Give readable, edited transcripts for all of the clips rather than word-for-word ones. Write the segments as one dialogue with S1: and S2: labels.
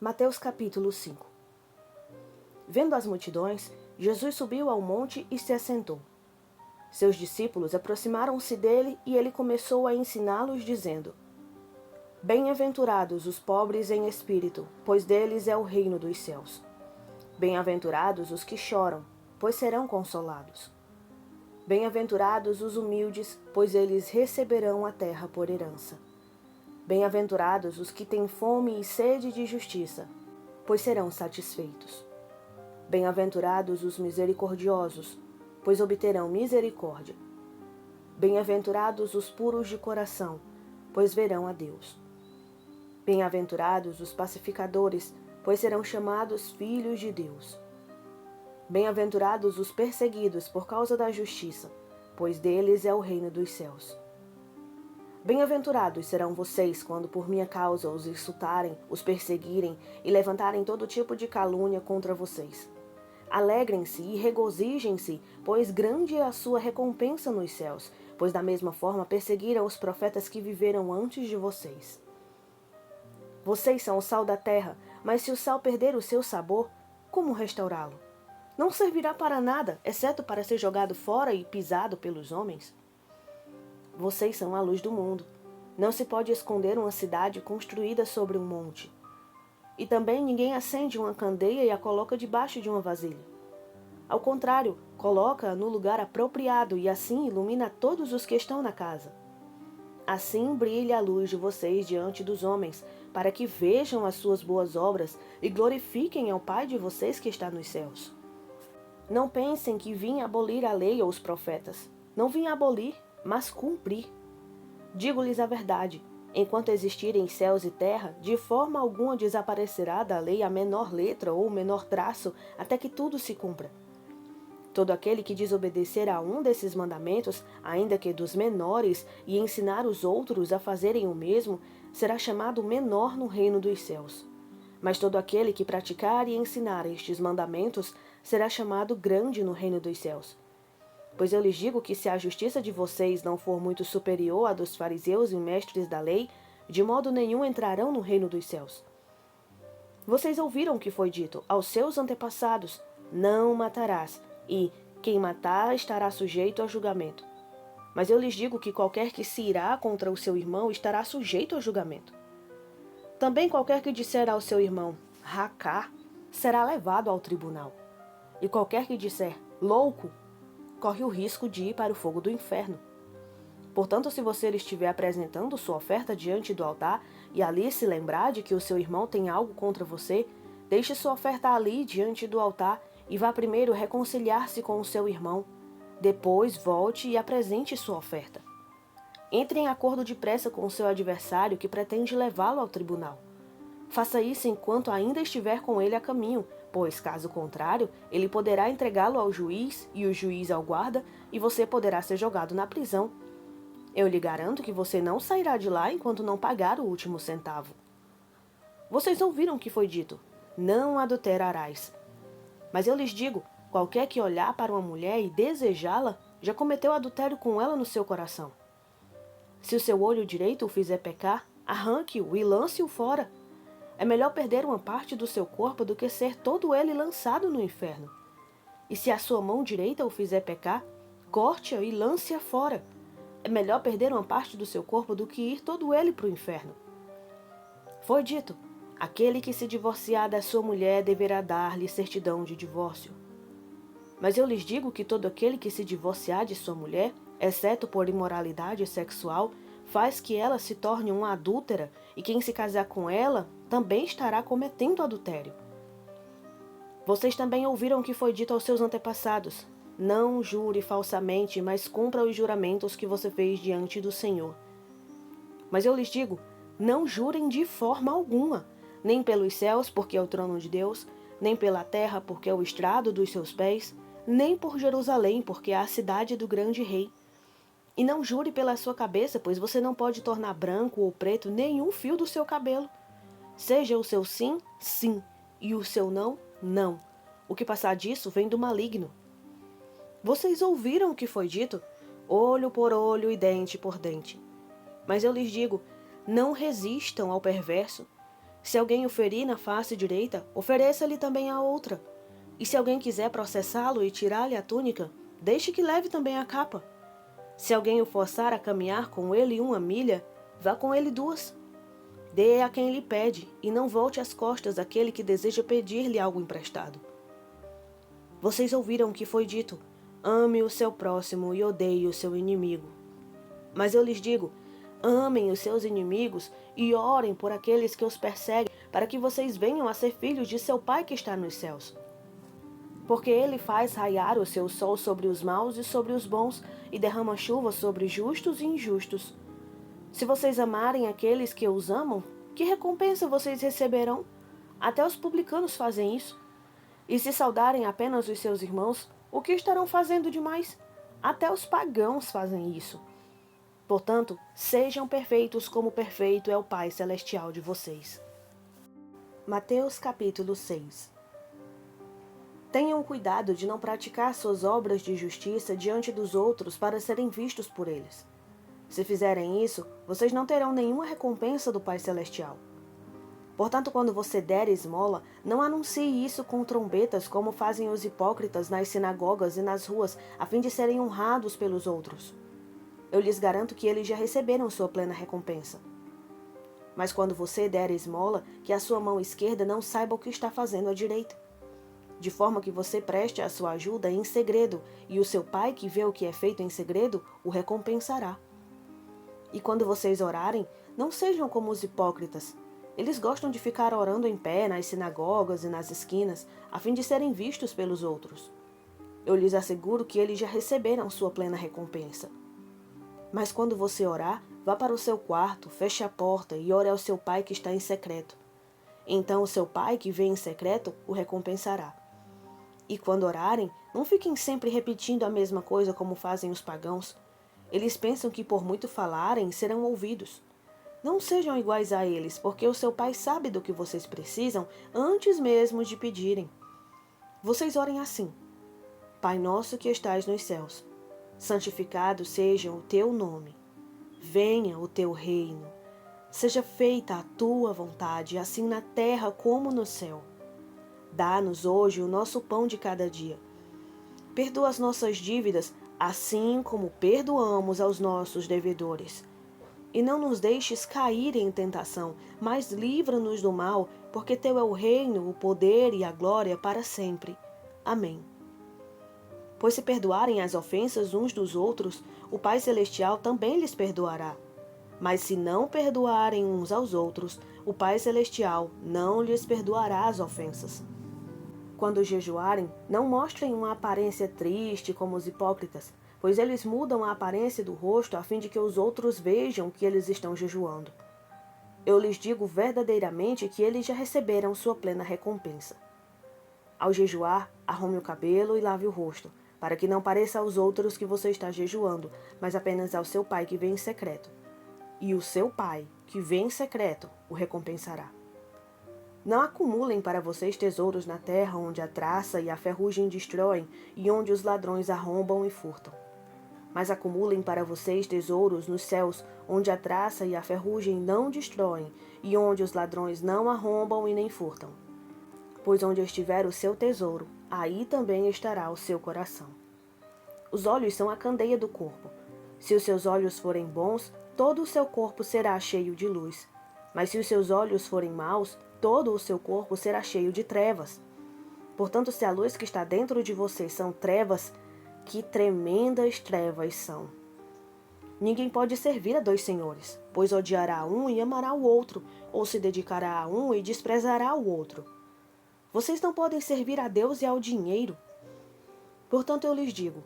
S1: Mateus capítulo 5. Vendo as multidões, Jesus subiu ao monte e se assentou. Seus discípulos aproximaram-se dele e ele começou a ensiná-los, dizendo: Bem-aventurados os pobres em espírito, pois deles é o reino dos céus. Bem-aventurados os que choram, pois serão consolados. Bem-aventurados os humildes, pois eles receberão a terra por herança. Bem-aventurados os que têm fome e sede de justiça, pois serão satisfeitos. Bem-aventurados os misericordiosos, pois obterão misericórdia. Bem-aventurados os puros de coração, pois verão a Deus. Bem-aventurados os pacificadores, pois serão chamados filhos de Deus. Bem-aventurados os perseguidos por causa da justiça, pois deles é o reino dos céus. Bem-aventurados serão vocês quando por minha causa os insultarem, os perseguirem e levantarem todo tipo de calúnia contra vocês. Alegrem-se e regozijem-se, pois grande é a sua recompensa nos céus, pois da mesma forma perseguiram os profetas que viveram antes de vocês. Vocês são o sal da terra, mas se o sal perder o seu sabor, como restaurá-lo? Não servirá para nada, exceto para ser jogado fora e pisado pelos homens. Vocês são a luz do mundo. Não se pode esconder uma cidade construída sobre um monte. E também ninguém acende uma candeia e a coloca debaixo de uma vasilha. Ao contrário, coloca-a no lugar apropriado e assim ilumina todos os que estão na casa. Assim brilha a luz de vocês diante dos homens, para que vejam as suas boas obras e glorifiquem ao Pai de vocês que está nos céus. Não pensem que vim abolir a lei ou os profetas. Não vim abolir, mas cumprir. Digo-lhes a verdade, enquanto existirem céus e terra, de forma alguma desaparecerá da lei a menor letra ou o menor traço, até que tudo se cumpra. Todo aquele que desobedecer a um desses mandamentos, ainda que dos menores, e ensinar os outros a fazerem o mesmo, será chamado menor no reino dos céus. Mas todo aquele que praticar e ensinar estes mandamentos será chamado grande no reino dos céus. Pois eu lhes digo que se a justiça de vocês não for muito superior à dos fariseus e mestres da lei, de modo nenhum entrarão no reino dos céus. Vocês ouviram o que foi dito aos seus antepassados: não matarás, e quem matar estará sujeito a julgamento. Mas eu lhes digo que qualquer que se irá contra o seu irmão estará sujeito a julgamento. Também qualquer que disser ao seu irmão, racá, será levado ao tribunal. E qualquer que disser, louco, corre o risco de ir para o fogo do inferno. Portanto, se você estiver apresentando sua oferta diante do altar e ali se lembrar de que o seu irmão tem algo contra você, deixe sua oferta ali diante do altar e vá primeiro reconciliar-se com o seu irmão. Depois volte e apresente sua oferta. Entre em acordo depressa com o seu adversário que pretende levá-lo ao tribunal. Faça isso enquanto ainda estiver com ele a caminho, pois, caso contrário, ele poderá entregá-lo ao juiz e o juiz ao guarda, e você poderá ser jogado na prisão. Eu lhe garanto que você não sairá de lá enquanto não pagar o último centavo. Vocês ouviram o que foi dito: não adulterarás. Mas eu lhes digo, qualquer que olhar para uma mulher e desejá-la, já cometeu adultério com ela no seu coração. Se o seu olho direito o fizer pecar, arranque-o e lance-o fora. É melhor perder uma parte do seu corpo do que ser todo ele lançado no inferno. E se a sua mão direita o fizer pecar, corte-a e lance-a fora. É melhor perder uma parte do seu corpo do que ir todo ele para o inferno. Foi dito: aquele que se divorciar da sua mulher deverá dar-lhe certidão de divórcio. Mas eu lhes digo que todo aquele que se divorciar de sua mulher, exceto por imoralidade sexual, faz que ela se torne uma adúltera, e quem se casar com ela também estará cometendo adultério. Vocês também ouviram o que foi dito aos seus antepassados: não jure falsamente, mas cumpra os juramentos que você fez diante do Senhor. Mas eu lhes digo, não jurem de forma alguma, nem pelos céus, porque é o trono de Deus, nem pela terra, porque é o estrado dos seus pés, nem por Jerusalém, porque é a cidade do grande rei. E não jure pela sua cabeça, pois você não pode tornar branco ou preto nenhum fio do seu cabelo. Seja o seu sim, sim, e o seu não, não. O que passar disso vem do maligno. Vocês ouviram o que foi dito? Olho por olho e dente por dente. Mas eu lhes digo, não resistam ao perverso. Se alguém o ferir na face direita, ofereça-lhe também a outra. E se alguém quiser processá-lo e tirar-lhe a túnica, deixe que leve também a capa. Se alguém o forçar a caminhar com ele 1 milha, vá com ele 2. Dê a quem lhe pede, e não volte as costas àquele que deseja pedir-lhe algo emprestado. Vocês ouviram o que foi dito: ame o seu próximo e odeie o seu inimigo. Mas eu lhes digo: amem os seus inimigos e orem por aqueles que os perseguem, para que vocês venham a ser filhos de seu Pai que está nos céus. Porque ele faz raiar o seu sol sobre os maus e sobre os bons, e derrama chuva sobre justos e injustos. Se vocês amarem aqueles que os amam, que recompensa vocês receberão? Até os publicanos fazem isso. E se saudarem apenas os seus irmãos, o que estarão fazendo demais? Até os pagãos fazem isso. Portanto, sejam perfeitos como perfeito é o Pai Celestial de vocês. Mateus capítulo 6. Tenham cuidado de não praticar suas obras de justiça diante dos outros para serem vistos por eles. Se fizerem isso, vocês não terão nenhuma recompensa do Pai Celestial. Portanto, quando você der esmola, não anuncie isso com trombetas como fazem os hipócritas nas sinagogas e nas ruas, a fim de serem honrados pelos outros. Eu lhes garanto que eles já receberam sua plena recompensa. Mas quando você der esmola, que a sua mão esquerda não saiba o que está fazendo a direita. De forma que você preste a sua ajuda em segredo, e o seu Pai que vê o que é feito em segredo, o recompensará. E quando vocês orarem, não sejam como os hipócritas. Eles gostam de ficar orando em pé nas sinagogas e nas esquinas, a fim de serem vistos pelos outros. Eu lhes asseguro que eles já receberam sua plena recompensa. Mas quando você orar, vá para o seu quarto, feche a porta e ore ao seu Pai que está em secreto. Então o seu Pai que vê em secreto o recompensará. E quando orarem, não fiquem sempre repetindo a mesma coisa como fazem os pagãos. Eles pensam que por muito falarem serão ouvidos. Não sejam iguais a eles, porque o seu Pai sabe do que vocês precisam antes mesmo de pedirem. Vocês orem assim: Pai nosso que estais nos céus, santificado seja o teu nome. Venha o teu reino. Seja feita a tua vontade, assim na terra como no céu. Dá-nos hoje o nosso pão de cada dia. Perdoa as nossas dívidas, assim como perdoamos aos nossos devedores. E não nos deixes cair em tentação, mas livra-nos do mal, porque teu é o reino, o poder e a glória para sempre. Amém. Pois se perdoarem as ofensas uns dos outros, o Pai Celestial também lhes perdoará. Mas se não perdoarem uns aos outros, o Pai Celestial não lhes perdoará as ofensas. Quando jejuarem, não mostrem uma aparência triste como os hipócritas, pois eles mudam a aparência do rosto a fim de que os outros vejam que eles estão jejuando. Eu lhes digo verdadeiramente que eles já receberam sua plena recompensa. Ao jejuar, arrume o cabelo e lave o rosto, para que não pareça aos outros que você está jejuando, mas apenas ao seu Pai que vê em secreto. E o seu Pai, que vê em secreto, o recompensará. Não acumulem para vocês tesouros na terra, onde a traça e a ferrugem destroem, e onde os ladrões arrombam e furtam. Mas acumulem para vocês tesouros nos céus, onde a traça e a ferrugem não destroem, e onde os ladrões não arrombam e nem furtam. Pois onde estiver o seu tesouro, aí também estará o seu coração. Os olhos são a candeia do corpo. Se os seus olhos forem bons, todo o seu corpo será cheio de luz. Mas se os seus olhos forem maus, todo o seu corpo será cheio de trevas. Portanto, se a luz que está dentro de você são trevas, que tremendas trevas são. Ninguém pode servir a 2 senhores, pois odiará um e amará o outro, ou se dedicará a um e desprezará o outro. Vocês não podem servir a Deus e ao dinheiro. Portanto, eu lhes digo,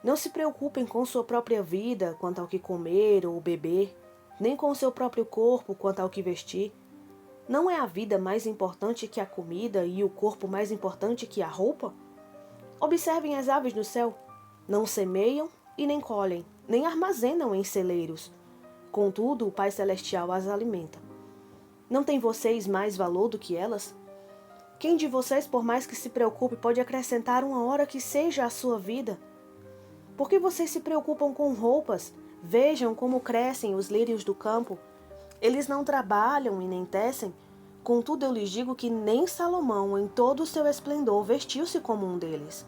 S1: não se preocupem com sua própria vida quanto ao que comer ou beber, nem com seu próprio corpo quanto ao que vestir. Não é a vida mais importante que a comida e o corpo mais importante que a roupa? Observem as aves no céu. Não semeiam e nem colhem, nem armazenam em celeiros. Contudo, o Pai Celestial as alimenta. Não têm vocês mais valor do que elas? Quem de vocês, por mais que se preocupe, pode acrescentar uma hora que seja à sua vida? Por que vocês se preocupam com roupas? Vejam como crescem os lírios do campo. Eles não trabalham e nem tecem. Contudo, eu lhes digo que nem Salomão, em todo o seu esplendor, vestiu-se como um deles.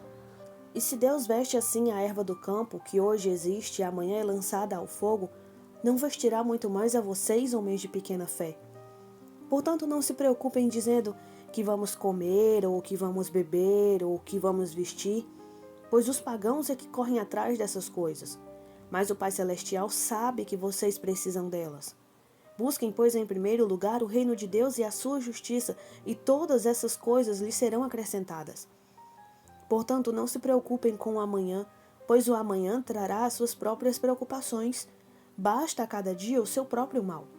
S1: E se Deus veste assim a erva do campo, que hoje existe e amanhã é lançada ao fogo, não vestirá muito mais a vocês, homens de pequena fé? Portanto, não se preocupem dizendo que vamos comer, ou que vamos beber, ou que vamos vestir, pois os pagãos é que correm atrás dessas coisas. Mas o Pai Celestial sabe que vocês precisam delas. Busquem, pois, em primeiro lugar o reino de Deus e a sua justiça, e todas essas coisas lhes serão acrescentadas. Portanto, não se preocupem com o amanhã, pois o amanhã trará as suas próprias preocupações. Basta a cada dia o seu próprio mal.